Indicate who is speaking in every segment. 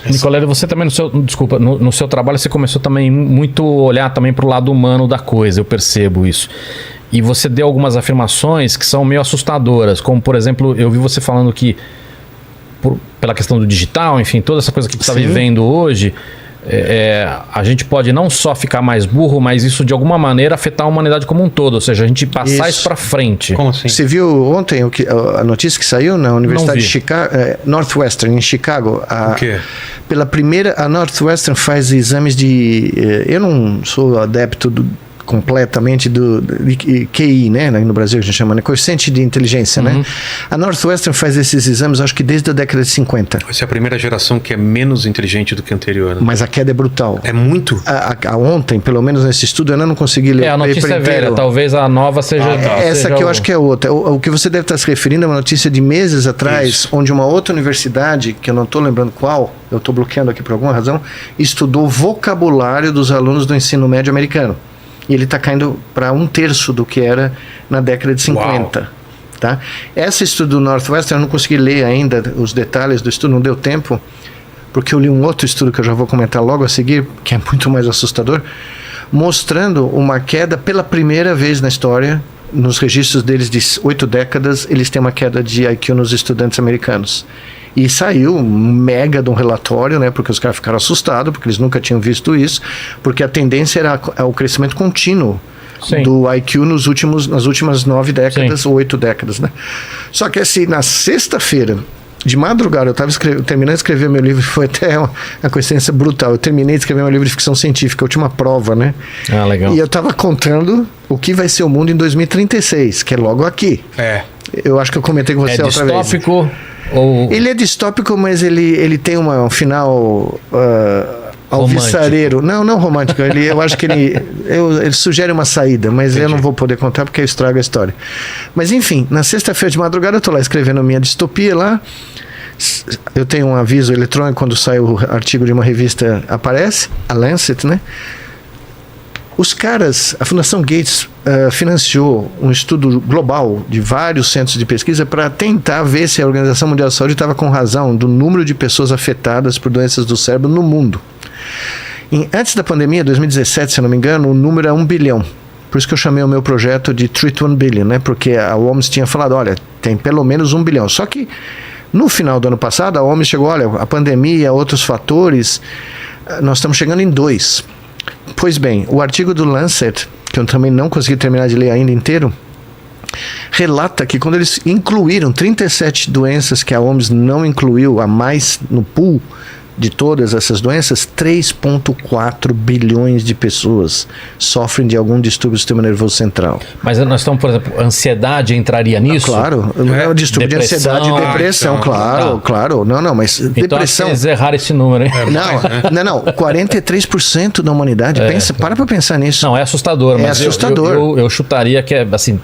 Speaker 1: Nicolete, você também no seu trabalho você começou também muito a olhar também para o lado humano da coisa, eu percebo isso. E você deu algumas afirmações que são meio assustadoras, como por exemplo, eu vi você falando que pela questão do digital, enfim, toda essa coisa que você está vivendo hoje, a gente pode não só ficar mais burro, mas isso de alguma maneira afetar a humanidade como um todo, ou seja, a gente passar isso para frente.
Speaker 2: Como assim?
Speaker 3: Você viu ontem a notícia que saiu na Universidade de Chicago, Northwestern, em Chicago?
Speaker 2: O quê?
Speaker 3: Pela primeira, a Northwestern faz exames de... eu não sou adepto completamente de QI, né? No Brasil a gente chama, né? Coeficiente de inteligência, né? A Northwestern faz esses exames, acho que desde a década de 50.
Speaker 2: Essa é a primeira geração que é menos inteligente do que a anterior, né?
Speaker 3: Mas a queda é brutal.
Speaker 2: É muito?
Speaker 3: Ontem, pelo menos nesse estudo, eu ainda não consegui ler.
Speaker 1: A notícia é velha, talvez a nova seja...
Speaker 3: essa que eu acho que é outra. O que você deve estar se referindo é uma notícia de meses atrás, onde uma outra universidade, que eu não estou lembrando qual, eu estou bloqueando aqui por alguma razão, estudou o vocabulário dos alunos do ensino médio americano. E ele está caindo para 1/3 do que era na década de 50. Tá? Esse estudo do Northwestern, eu não consegui ler ainda os detalhes do estudo, não deu tempo, porque eu li um outro estudo que eu já vou comentar logo a seguir, que é muito mais assustador, mostrando uma queda pela primeira vez na história, nos registros deles de 8 décadas, eles têm uma queda de IQ nos estudantes americanos. E saiu um mega de um relatório, né, porque os caras ficaram assustados, porque eles nunca tinham visto isso, porque a tendência era o crescimento contínuo do IQ nas últimas 9 décadas, ou 8 décadas. Né? Só que assim, na sexta-feira, de madrugada, eu estava terminando de escrever meu livro, foi até uma coincidência brutal. Eu terminei de escrever meu livro de ficção científica, a última prova, né?
Speaker 1: Ah, legal.
Speaker 3: E eu estava contando o que vai ser o mundo em 2036, que é logo aqui. Eu acho que eu comentei com você outra vez.
Speaker 1: É distópico?
Speaker 3: Ele é distópico, mas ele tem um final alvissareiro. Não romântico. Eu acho que ele sugere uma saída, mas eu não vou poder contar porque eu estrago a história. Mas enfim, na sexta-feira de madrugada eu estou lá escrevendo a minha distopia lá. Eu tenho um aviso eletrônico quando sai o artigo de uma revista, aparece, a Lancet, né? Os caras, a Fundação Gates financiou um estudo global de vários centros de pesquisa para tentar ver se a Organização Mundial da Saúde estava com razão do número de pessoas afetadas por doenças do cérebro no mundo. Antes da pandemia, 2017, se eu não me engano, o número é 1 bilhão. Por isso que eu chamei o meu projeto de Treat 1 Billion, né? Porque a OMS tinha falado, olha, tem pelo menos 1 bilhão. Só que no final do ano passado, a OMS chegou, olha, a pandemia, outros fatores, nós estamos chegando em 2. Pois bem, o artigo do Lancet, que eu também não consegui terminar de ler ainda inteiro, relata que quando eles incluíram 37 doenças que a OMS não incluiu a mais no pool de todas essas doenças, 3,4 bilhões de pessoas sofrem de algum distúrbio do sistema nervoso central.
Speaker 1: Mas nós estamos, por exemplo, ansiedade entraria nisso?
Speaker 3: Claro, distúrbio de ansiedade e depressão, claro. Não, mas
Speaker 1: então
Speaker 3: depressão...
Speaker 1: Então eles erraram esse número, hein?
Speaker 3: Não, 43% da humanidade, para pensar nisso.
Speaker 1: Não, é assustador, mas
Speaker 3: assustador.
Speaker 1: Eu chutaria que é, assim...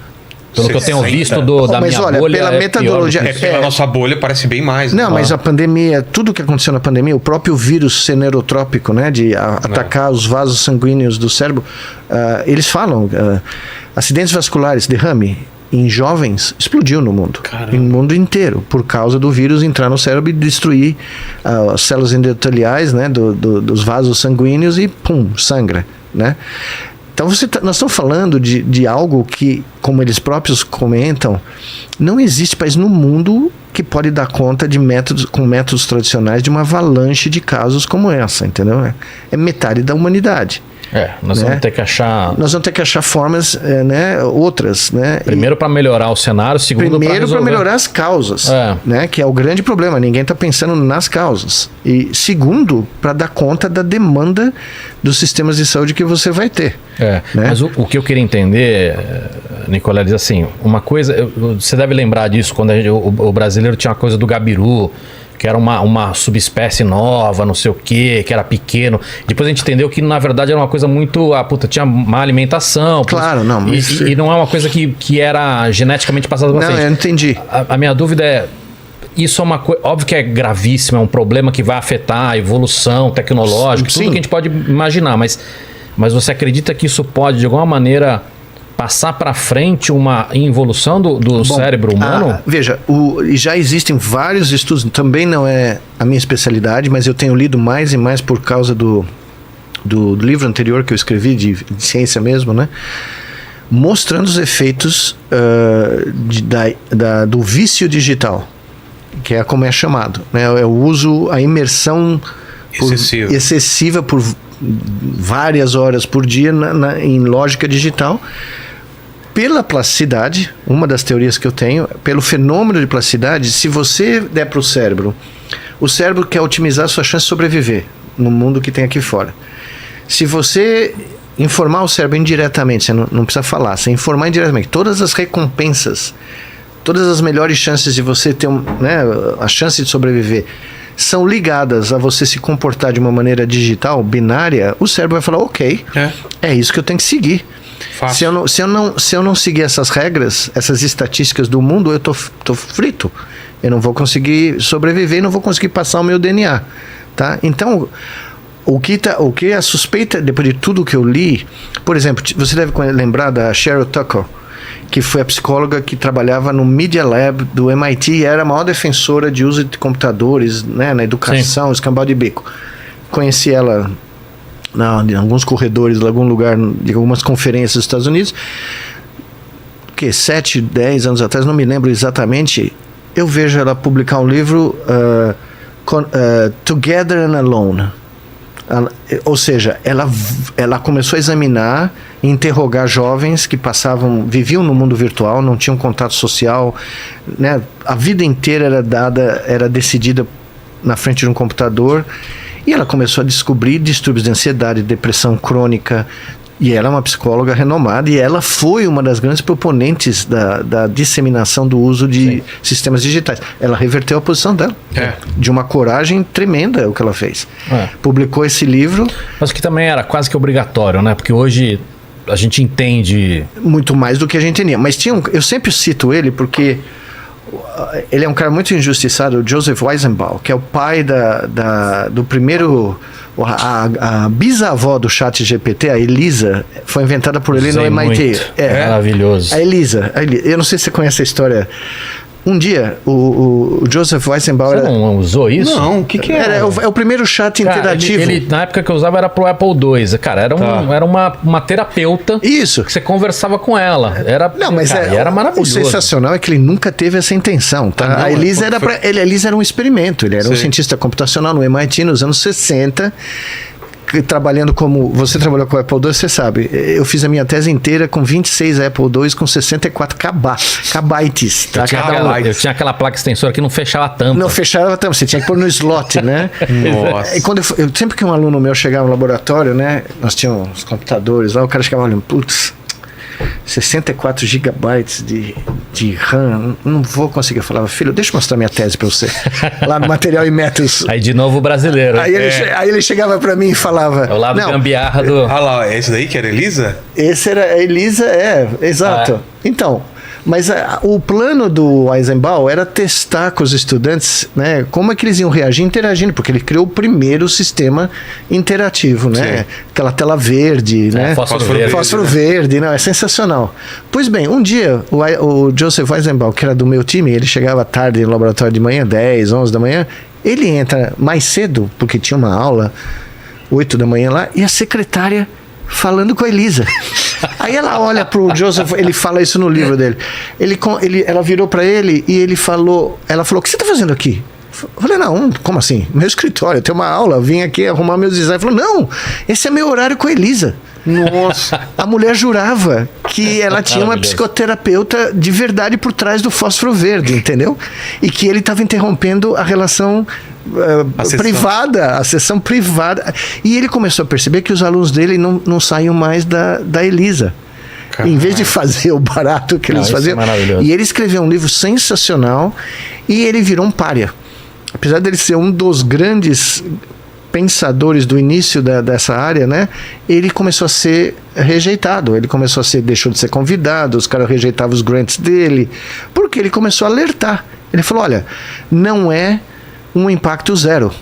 Speaker 1: Pelo 60. Que eu tenho visto da minha
Speaker 3: olha,
Speaker 1: bolha,
Speaker 3: pela metodologia...
Speaker 2: Pela nossa bolha parece bem mais.
Speaker 3: Não, mas a pandemia, tudo que aconteceu na pandemia, o próprio vírus ser neurotrópico, né, de atacar os vasos sanguíneos do cérebro, eles falam, acidentes vasculares, derrame, em jovens, explodiu no mundo.
Speaker 2: Caramba.
Speaker 3: No mundo inteiro, por causa do vírus entrar no cérebro e destruir as células endoteliais, né, dos vasos sanguíneos e pum, sangra, né? Então nós estamos falando de algo que, como eles próprios comentam, não existe país no mundo que pode dar conta de métodos tradicionais de uma avalanche de casos como essa, entendeu? É metade da humanidade.
Speaker 1: Nós vamos ter que achar...
Speaker 3: Nós vamos ter que achar formas, outras, né?
Speaker 1: Primeiro para melhorar o cenário, segundo para
Speaker 3: melhorar as causas, né? Que é o grande problema, ninguém está pensando nas causas. E segundo, para dar conta da demanda dos sistemas de saúde que você vai ter. Né?
Speaker 1: Mas o que eu queria entender, Nicolete, assim, uma coisa, você deve lembrar disso, quando o brasileiro tinha uma coisa do gabiru, que era uma subespécie nova, não sei o que era pequeno. Depois a gente entendeu que, na verdade, era uma coisa muito... tinha má alimentação.
Speaker 3: Claro, não. Mas...
Speaker 1: E não é uma coisa que era geneticamente passada para frente.
Speaker 3: Não, eu entendi.
Speaker 1: A minha dúvida é... Isso é uma coisa... Óbvio que é gravíssimo, é um problema que vai afetar a evolução tecnológica, tudo que a gente pode imaginar. Mas você acredita que isso pode, de alguma maneira... passar para frente uma involução do cérebro humano?
Speaker 3: Veja, já existem vários estudos, também não é a minha especialidade, mas eu tenho lido mais e mais por causa do livro anterior que eu escrevi, de ciência mesmo, né? Mostrando os efeitos do vício digital, que é como é chamado, né? É o uso, a imersão excessiva por várias horas por dia em lógica digital, pela plasticidade. Uma das teorias que eu tenho, pelo fenômeno de plasticidade. Se você der para o cérebro quer otimizar a sua chance de sobreviver no mundo que tem aqui fora. Se você informar o cérebro indiretamente, você não precisa falar, você informar indiretamente, todas as recompensas, todas as melhores chances de você ter a chance de sobreviver são ligadas a você se comportar de uma maneira digital, binária, o cérebro vai falar, ok, é isso que eu tenho que seguir. Se eu não seguir essas regras, essas estatísticas do mundo, eu tô frito. Eu não vou conseguir sobreviver e não vou conseguir passar o meu DNA. Tá? Então, o que a suspeita, depois de tudo que eu li, por exemplo, você deve lembrar da Cheryl Tucker, que foi a psicóloga que trabalhava no Media Lab do MIT e era a maior defensora de uso de computadores, né, na educação, escambau de bico. Conheci ela em alguns corredores de algum lugar, de algumas conferências dos Estados Unidos, 7, 10 anos atrás, não me lembro exatamente, eu vejo ela publicar um livro, Together and Alone. Ou seja, ela começou a examinar e interrogar jovens que viviam no mundo virtual, não tinham contato social, né? A vida inteira era decidida na frente de um computador, e ela começou a descobrir distúrbios de ansiedade, depressão crônica, e ela é uma psicóloga renomada, e ela foi uma das grandes proponentes da disseminação do uso de sistemas digitais. Ela reverteu a posição dela, de uma coragem tremenda o que ela fez. Publicou esse livro.
Speaker 1: Mas que também era quase que obrigatório, né? Porque hoje a gente entende...
Speaker 3: Muito mais do que a gente entendia. Mas eu sempre cito ele porque ele é um cara muito injustiçado, o Joseph Weizenbaum, que é o pai do primeiro... A bisavó do ChatGPT, a Elisa, foi inventada por ele no MIT.
Speaker 1: Maravilhoso.
Speaker 3: A Elisa, eu não sei se você conhece a história. Um dia, o Joseph Weizenbaum...
Speaker 1: Você não usou isso?
Speaker 3: Não, o que é? É o primeiro chat interativo.
Speaker 1: Ele, na época que eu usava, era pro Apple II. Cara, era uma terapeuta.
Speaker 3: Isso.
Speaker 1: Que você conversava com ela. Era maravilhoso.
Speaker 3: O sensacional é que ele nunca teve essa intenção. Tá? A Elisa era um experimento. Ele era um cientista computacional no MIT nos anos 60, trabalhando como... Você trabalhou com o Apple II, você sabe. Eu fiz a minha tese inteira com 26 Apple II com 64 kbytes. Tá?
Speaker 1: Eu tinha aquela placa extensora que não fechava a tampa.
Speaker 3: Não fechava a tampa, você tinha que pôr no slot, né?
Speaker 2: Nossa.
Speaker 3: E quando sempre que um aluno meu chegava no laboratório, né? Nós tínhamos os computadores lá, o cara chegava olhando, putz, 64 gigabytes de RAM, não vou conseguir. Eu falava, filho, deixa eu mostrar minha tese pra você. Lá no Material e Métodos.
Speaker 1: Aí de novo o brasileiro.
Speaker 3: Aí ele chegava pra mim e falava...
Speaker 1: É o lado gambiarra do...
Speaker 2: Ah lá, é esse daí que era Elisa?
Speaker 3: Esse era a Elisa, exato. Então... Mas o plano do Weizenbaum era testar com os estudantes, né, como é que eles iam reagir interagindo, porque ele criou o primeiro sistema interativo, né? Aquela tela verde, né? Fósforo verde, não, é sensacional. Pois bem, um dia o Joseph Weizenbaum, que era do meu time, ele chegava tarde no laboratório de manhã, 10, 11 da manhã, ele entra mais cedo, porque tinha uma aula, 8 da manhã lá, e a secretária falando com a Elisa. Aí ela olha pro Joseph, ele fala isso no livro dele. Ela virou para ele e ela falou, o que você tá fazendo aqui? Eu falei, não, como assim? Meu escritório, eu tenho uma aula, vim aqui arrumar meus designs. Ele falou, não, esse é meu horário com a Elisa. Nossa. A mulher jurava que ela tinha uma psicoterapeuta de verdade por trás do fósforo verde, entendeu? E que ele estava interrompendo a relação privada, a sessão privada. E ele começou a perceber que os alunos dele não saíam mais da Elisa. Caramba. Em vez de fazer o barato que eles faziam. E ele escreveu um livro sensacional e ele virou um pária. Apesar dele ser um dos grandes pensadores do início dessa área, né? Ele começou a ser rejeitado. Ele começou deixou de ser convidado, os caras rejeitavam os grants dele, porque ele começou a alertar. Ele falou, olha, não é um impacto zero.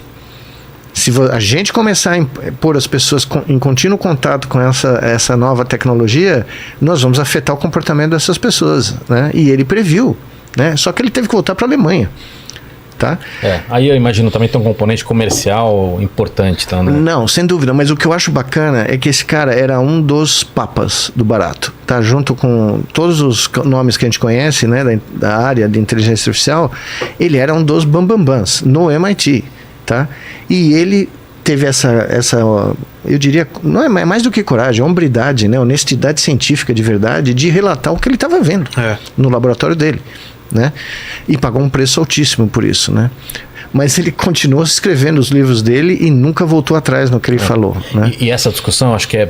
Speaker 3: Se a gente começar a pôr as pessoas em contínuo contato com essa nova tecnologia, nós vamos afetar o comportamento dessas pessoas, né? E ele previu, né? Só que ele teve que voltar para a Alemanha. Tá?
Speaker 1: Aí eu imagino também tem um componente comercial importante, tá, né?
Speaker 3: Não, sem dúvida, mas o que eu acho bacana é que esse cara era um dos papas do barato, tá? Junto com todos os nomes que a gente conhece, né, da área de inteligência artificial, ele era um dos bambambãs no MIT, tá? E ele teve essa eu diria, não é mais do que coragem, hombridade, né, honestidade científica de verdade, de relatar o que ele estava vendo no laboratório dele, né? E pagou um preço altíssimo por isso, né? Mas ele continuou escrevendo os livros dele e nunca voltou atrás no que ele falou, né?
Speaker 1: E essa discussão, acho que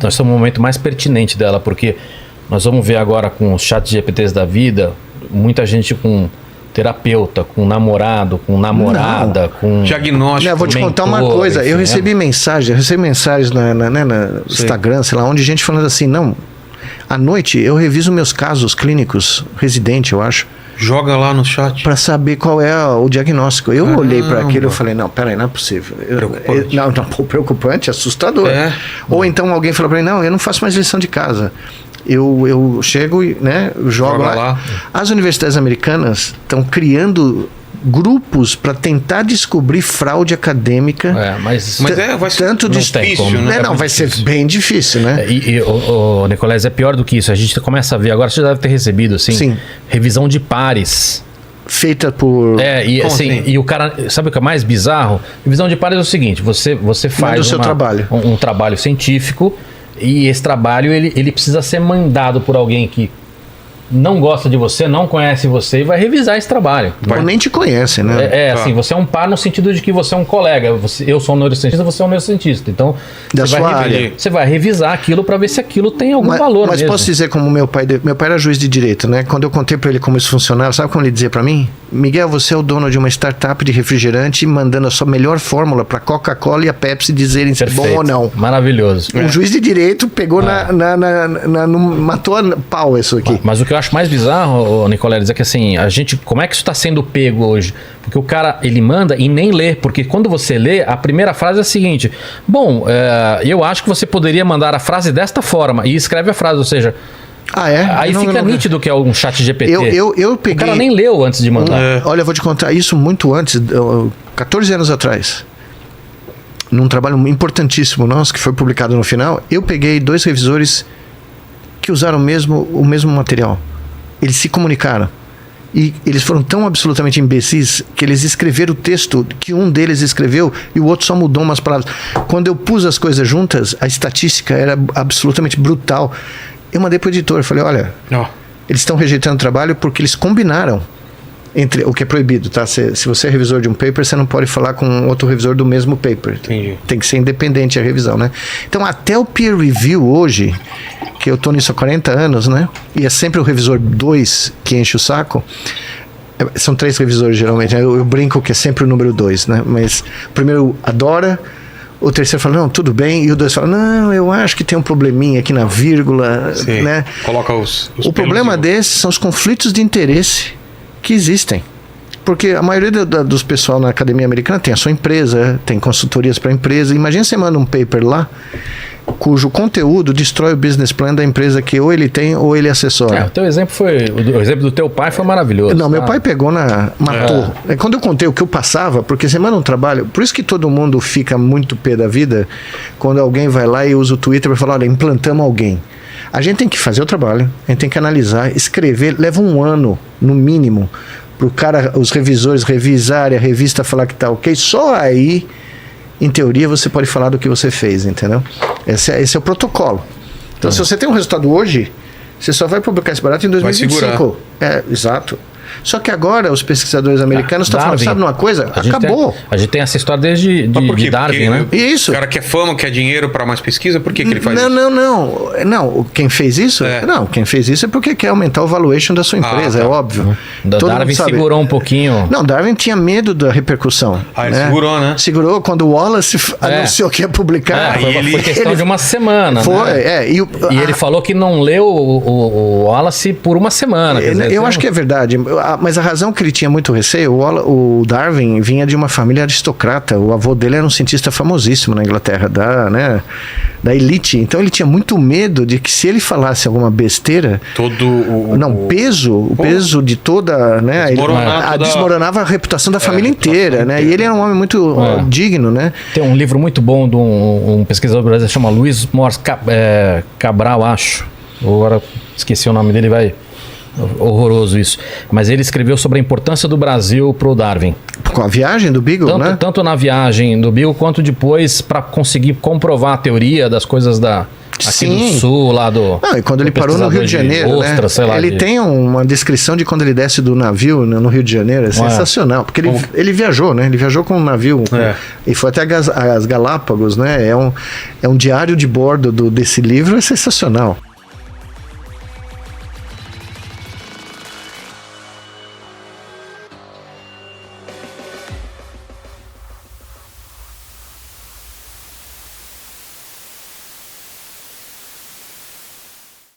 Speaker 1: nós estamos no momento mais pertinente dela, porque nós vamos ver agora com os chats GPTs da vida, muita gente com terapeuta, com namorado, com namorada, com
Speaker 2: diagnóstico.
Speaker 3: Eu vou te contar uma coisa, enfim, eu recebi mensagens no Instagram, sei lá, onde gente falando assim, não, à noite eu reviso meus casos clínicos, residente, eu acho.
Speaker 2: Joga lá no chat.
Speaker 3: Para saber qual é o diagnóstico. Eu olhei para aquilo e falei, não, peraí, não é possível. Preocupante, assustador. Ou então alguém falou para mim, não, eu não faço mais lição de casa. Eu chego e, né, jogo lá. As universidades americanas estão criando grupos para tentar descobrir fraude acadêmica.
Speaker 1: Mas
Speaker 2: vai ser
Speaker 3: tanto
Speaker 2: difícil, né?
Speaker 3: Não, vai ser bem difícil, né?
Speaker 1: O Nicolés, é pior do que isso. A gente começa a ver agora, você já deve ter recebido, assim,
Speaker 3: sim,
Speaker 1: revisão de pares.
Speaker 3: Feita por...
Speaker 1: E o cara... Sabe o que é mais bizarro? Revisão de pares é o seguinte, você faz um trabalho científico e esse trabalho ele precisa ser mandado por alguém que não gosta de você, não conhece você e vai revisar esse trabalho.
Speaker 3: Ou nem te conhece, né?
Speaker 1: Assim, você é um par no sentido de que você é um colega. Eu sou um neurocientista, você é um neurocientista. Então, você vai revisar aquilo para ver se aquilo tem algum valor
Speaker 3: Mas
Speaker 1: mesmo.
Speaker 3: Posso dizer como meu pai era juiz de direito, né? Quando eu contei para ele como isso funcionava, sabe como ele dizia para mim? Miguel, você é o dono de uma startup de refrigerante mandando a sua melhor fórmula para Coca-Cola e a Pepsi dizerem se é bom ou não.
Speaker 1: Maravilhoso.
Speaker 3: Um juiz de direito pegou matou a pau isso aqui.
Speaker 1: Mas o que eu acho mais bizarro, Nicolés, é que assim, como é que isso está sendo pego hoje? Porque o cara, ele manda e nem lê, porque quando você lê, a primeira frase é a seguinte, eu acho que você poderia mandar a frase desta forma, e escreve a frase, ou seja, aí fica nítido que é um chat GPT.
Speaker 3: Eu peguei...
Speaker 1: O cara nem leu antes de mandar.
Speaker 3: Olha, eu vou te contar isso muito antes, 14 anos atrás, num trabalho importantíssimo nosso, que foi publicado no final, eu peguei 2 revisores que usaram o mesmo material. Eles se comunicaram. E eles foram tão absolutamente imbecis que eles escreveram o texto que um deles escreveu e o outro só mudou umas palavras. Quando eu pus as coisas juntas, a estatística era absolutamente brutal. Eu mandei para o editor, falei, olha, eles estão rejeitando o trabalho porque eles combinaram entre o que é proibido, tá? Se você é revisor de um paper, você não pode falar com outro revisor do mesmo paper.
Speaker 2: Entendi.
Speaker 3: Tem que ser independente a revisão, né? Então, até o peer review hoje, que eu tô nisso há 40 anos, né? E é sempre o revisor 2 que enche o saco. São 3 revisores, geralmente. Eu brinco que é sempre o número 2, né? Mas o primeiro adora, o terceiro fala, não, tudo bem. E o 2 fala, não, eu acho que tem um probleminha aqui na vírgula, né?
Speaker 2: Coloca os
Speaker 3: o problema desses são os conflitos de interesse que existem. Porque a maioria dos pessoal na academia americana tem a sua empresa, tem consultorias para a empresa. Imagina você manda um paper lá, cujo conteúdo destrói o business plan da empresa que ou ele tem ou ele assessora.
Speaker 1: O teu exemplo o exemplo do teu pai foi maravilhoso.
Speaker 3: Não, meu pai pegou matou. Quando eu contei o que eu passava, porque você manda um trabalho, por isso que todo mundo fica muito pé da vida quando alguém vai lá e usa o Twitter para falar, olha, implantamos alguém. A gente tem que fazer o trabalho, a gente tem que analisar, escrever, leva 1 ano, no mínimo, para o cara, os revisores revisarem, a revista falar que tá ok, só aí, em teoria, você pode falar do que você fez, entendeu? Esse é o protocolo. Então, se você tem um resultado hoje, você só vai publicar esse barato em 2025. Exato. Só que agora os pesquisadores americanos estão falando, sabe uma coisa? Acabou.
Speaker 1: A gente tem essa história desde de Darwin, né?
Speaker 3: Isso.
Speaker 2: O cara quer fama, quer dinheiro para mais pesquisa, por que ele faz isso?
Speaker 3: Não, quem fez isso? Não, quem fez isso é porque quer aumentar o valuation da sua empresa, é óbvio.
Speaker 1: Darwin segurou um pouquinho.
Speaker 3: Não, Darwin tinha medo da repercussão.
Speaker 2: Ele segurou, né?
Speaker 3: Segurou quando o Wallace anunciou que ia publicar.
Speaker 1: Foi questão de uma semana.
Speaker 3: Foi,
Speaker 1: né? E ele falou que não leu o Wallace por uma semana.
Speaker 3: Eu acho que é verdade. Mas a razão que ele tinha muito receio, o Darwin vinha de uma família aristocrata, o avô dele era um cientista famosíssimo na Inglaterra, da elite, então ele tinha muito medo de que se ele falasse alguma besteira, o peso de toda, né, desmoronava a reputação da família inteira, né, e ele era um homem muito digno, né.
Speaker 1: Tem um livro muito bom de um pesquisador brasileiro, chama Luiz Morse Cabral, acho, agora esqueci o nome dele, horroroso isso. Mas ele escreveu sobre a importância do Brasil pro Darwin.
Speaker 3: Com a viagem do Beagle, né?
Speaker 1: Tanto na viagem do Beagle, quanto depois para conseguir comprovar a teoria das coisas aqui do sul, lá do...
Speaker 3: Não, e quando ele parou no Rio de Janeiro,
Speaker 1: ostra,
Speaker 3: né? Ele tem uma descrição de quando ele desce do navio no Rio de Janeiro, é sensacional, porque ele viajou, né? Ele viajou com um navio e foi até as Galápagos, né? É um diário de bordo desse livro, é sensacional.